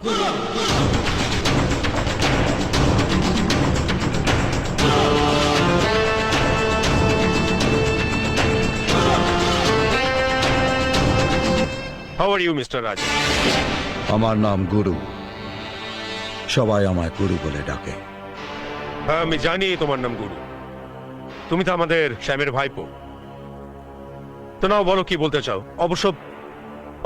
How are you, Mr. Raj? আমার নাম গুরু, সবাই আমায় গুরু বলে ডাকে। হ্যাঁ, আমি জানি তোমার নাম গুরু। তুমি তো আমাদের শ্যামের ভাইপো। তো নাও, বলো কি বলতে চাও।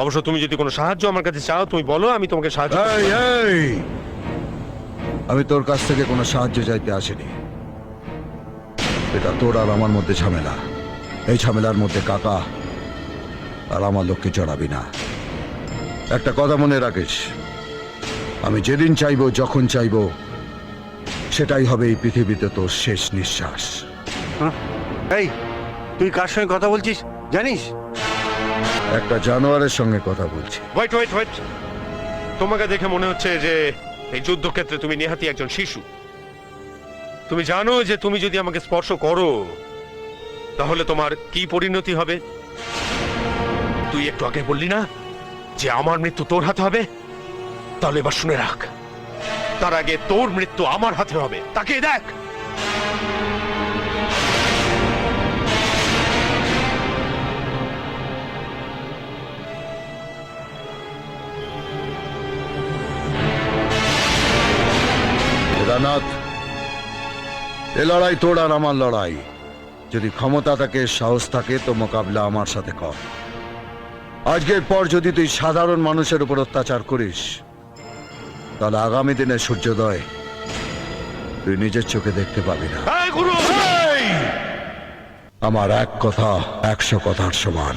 অবশ্য তুমি যদি কোনো সাহায্য আমার কাছে চাও, তুমি বলো, আমি তোমাকে সাহায্য করব। এই, এই! আমি তোর কাছ থেকে কোনো সাহায্য চাইতে আসিনি। এটা তোর আর আমার মধ্যে ঝামেলা। এই ঝামেলার মধ্যে কাকা আর আমার লোককে জড়াবি না। একটা কথা মনে রাখিস, আমি যেদিন চাইবো, যখন চাইবো, সেটাই হবে এই পৃথিবীতে তোর শেষ নিঃশ্বাস। এই, তুই কার সঙ্গে কথা বলছিস জানিস? একটা জানোয়ারের সঙ্গে কথা বলছি। ওয়েট। তোমাকে দেখে মনে হচ্ছে যে এই যুদ্ধক্ষেত্রে তুমি নেহাতি একজন শিশু। তুমি জানো যে তুমি যদি আমাকে স্পর্শ করো তাহলে তোমার কি পরিণতি হবে? তুই একটু আগে বললি না যে আমার মৃত্যু তোর হাতে হবে? তাহলে এবার শুনে রাখ, তার আগে তোর মৃত্যু আমার হাতে হবে। তাকে দেখ। কেদারনাথ, এ লড়াই তোর আর আমার লড়াই। যদি ক্ষমতা থাকে, সাহস থাকে, তো মোকাবিলা আমার সাথে কর। আজকের পর যদি তুই সাধারণ মানুষের উপর অত্যাচার করিস, তাহলে আগামী দিনে সূর্যোদয় তুই নিজের চোখে দেখতে পাবি না। এই গুরু! আমার এক কথা 100 কথার সমান।